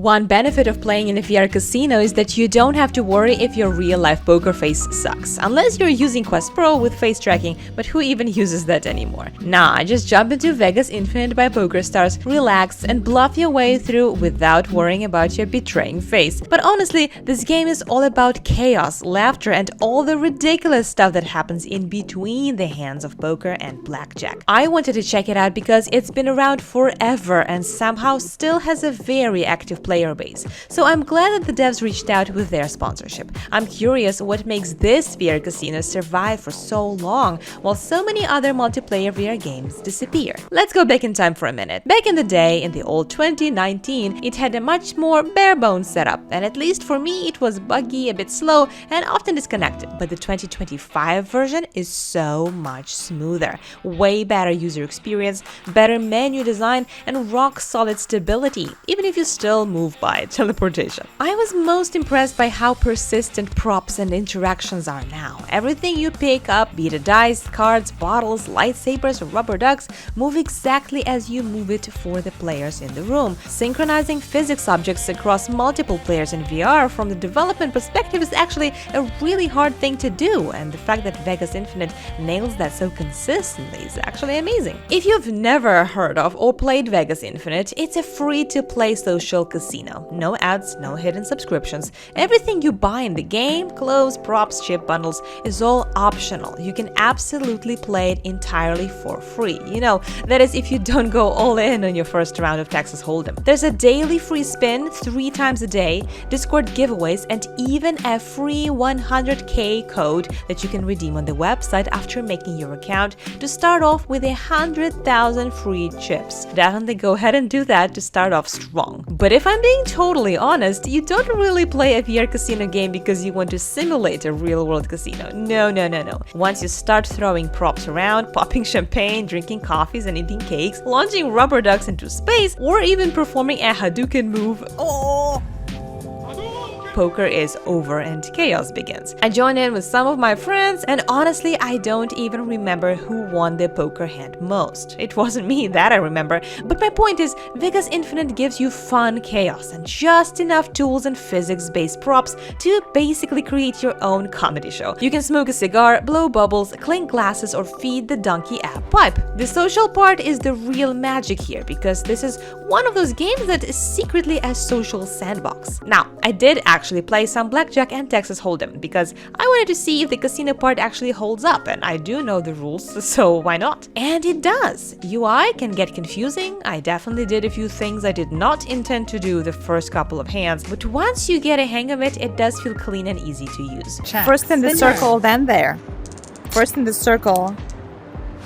One benefit of playing in a VR casino is that you don't have to worry if your real-life poker face sucks, unless you're using Quest Pro with face tracking, but who even uses that anymore? Nah, just jump into Vegas Infinite by PokerStars, relax, and bluff your way through without worrying about your betraying face. But honestly, this game is all about chaos, laughter, and all the ridiculous stuff that happens in between the hands of poker and blackjack. I wanted to check it out because it's been around forever and somehow still has a very active player base, so I'm glad that the devs reached out with their sponsorship. I'm curious what makes this VR casino survive for so long while so many other multiplayer VR games disappear. Let's go back in time for a minute. Back in the day, in the old 2019, it had a much more bare-bones setup, and at least for me it was buggy, a bit slow, and often disconnected. But the 2025 version is so much smoother, way better user experience, better menu design, and rock-solid stability, even if you still move by teleportation. I was most impressed by how persistent props and interactions are now. Everything you pick up, be it dice, cards, bottles, lightsabers, or rubber ducks, move exactly as you move it for the players in the room. Synchronizing physics objects across multiple players in VR from the development perspective is actually a really hard thing to do, and the fact that Vegas Infinite nails that so consistently is actually amazing. If you've never heard of or played Vegas Infinite, it's a free-to-play social casino. No ads, no hidden subscriptions. Everything you buy in the game, clothes, props, chip bundles, is all optional. You can absolutely play it entirely for free. You know, that is if you don't go all in on your first round of Texas Hold'em. There's a daily free spin 3 times a day, Discord giveaways, and even a free 100k code that you can redeem on the website after making your account to start off with 100,000 free chips. Definitely go ahead and do that to start off strong. But if I'm being totally honest, you don't really play a VR casino game because you want to simulate a real-world casino. No. Once you start throwing props around, popping champagne, drinking coffees and eating cakes, launching rubber ducks into space, or even performing a Hadouken move, poker is over and chaos begins. I joined in with some of my friends, and honestly, I don't even remember who won the poker hand most. It wasn't me, that I remember. But my point is, Vegas Infinite gives you fun chaos and just enough tools and physics-based props to basically create your own comedy show. You can smoke a cigar, blow bubbles, clink glasses, or feed the donkey a pipe. The social part is the real magic here, because this is one of those games that is secretly a social sandbox. Now, I did actually play some blackjack and Texas Hold'em because I wanted to see if the casino part actually holds up, and I do know the rules, so why not? And it does. UI can get confusing. I definitely did a few things I did not intend to do the first couple of hands, but once you get a hang of it, it does feel clean and easy to use. First in the circle, then there. First in the circle,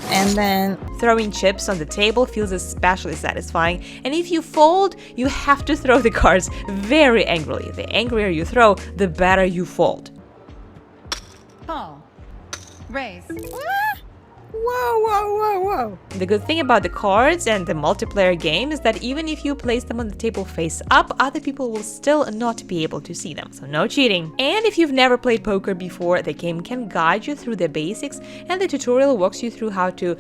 and then throwing chips on the table feels especially satisfying, and if you fold, you have to throw the cards very angrily. The angrier you throw, the better you fold. Call. Raise. Whoa. The good thing about the cards and the multiplayer game is that even if you place them on the table face up, other people will still not be able to see them, so no cheating. And if you've never played poker before, the game can guide you through the basics, and the tutorial walks you through how to,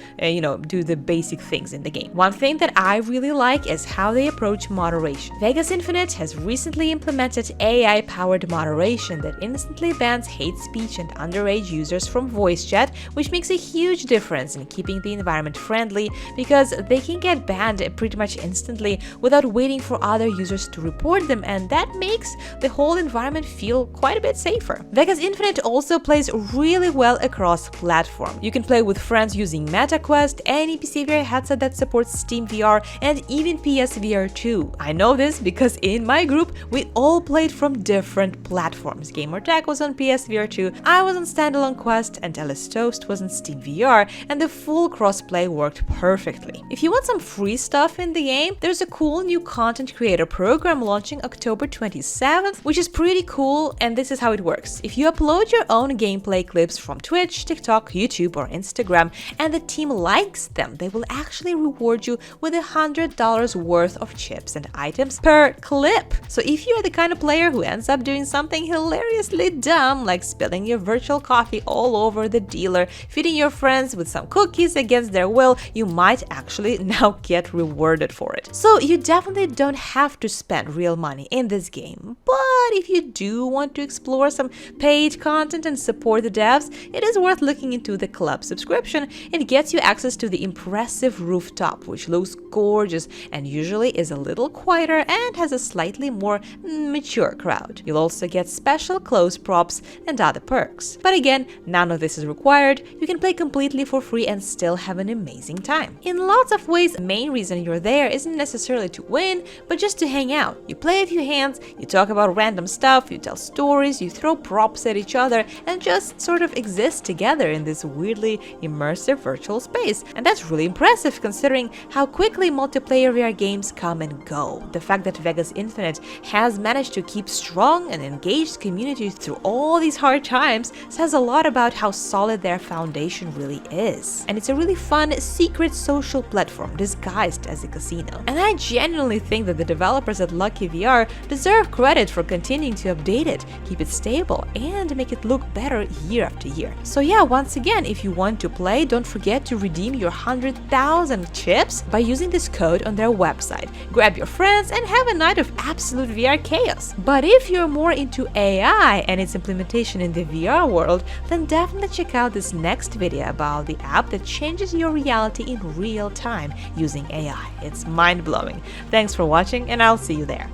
do the basic things in the game. One thing that I really like is how they approach moderation. Vegas Infinite has recently implemented AI-powered moderation that instantly bans hate speech and underage users from voice chat, which makes a huge difference in keeping the environment friendly, because they can get banned pretty much instantly without waiting for other users to report them, and that makes the whole environment feel quite a bit safer. Vegas Infinite also plays really well across platform. You can play with friends using MetaQuest, any PC VR headset that supports Steam VR, and even PSVR 2. I know this because in my group we all played from different platforms. Gamertag was on PSVR 2, I was on standalone Quest, and Alice Toast was on Steam VR, and the full crossplay worked perfectly. If you want some free stuff in the game, there's a cool new content creator program launching October 27th, which is pretty cool, and this is how it works. If you upload your own gameplay clips from Twitch, TikTok, YouTube, or Instagram, and the team likes them, they will actually reward you with $100 worth of chips and items per clip. So if you're the kind of player who ends up doing something hilariously dumb, like spilling your virtual coffee all over the dealer, feeding your friends with some cookies against their will, you might actually now get rewarded for it. So you definitely don't have to spend real money in this game, but if you do want to explore some paid content and support the devs, it is worth looking into the club subscription. It gets you access to the impressive rooftop, which looks gorgeous and usually is a little quieter and has a slightly more mature crowd. You'll also get special clothes props and other perks. But again, none of this is required. You can play completely for free and still have an amazing time. In lots of ways, the main reason you're there isn't necessarily to win, but just to hang out. You play a few hands, you talk about random stuff, you tell stories, you throw props at each other, and just sort of exist together in this weirdly immersive virtual space. And that's really impressive considering how quickly multiplayer VR games come and go. The fact that Vegas Infinite has managed to keep strong and engaged communities through all these hard times says a lot about how solid their foundation really is. And it's a really fun, secret social platform disguised as a casino. And I genuinely think that the developers at Lucky VR deserve credit for continuing to update it, keep it stable, and make it look better year after year. So yeah, once again, if you want to play, don't forget to redeem your 100,000 chips by using this code on their website. Grab your friends and have a night of absolute VR chaos. But if you're more into AI and its implementation in the VR world, then definitely check out this next video about the app that changes your reality in real time using AI. It's mind-blowing. Thanks for watching, and I'll see you there.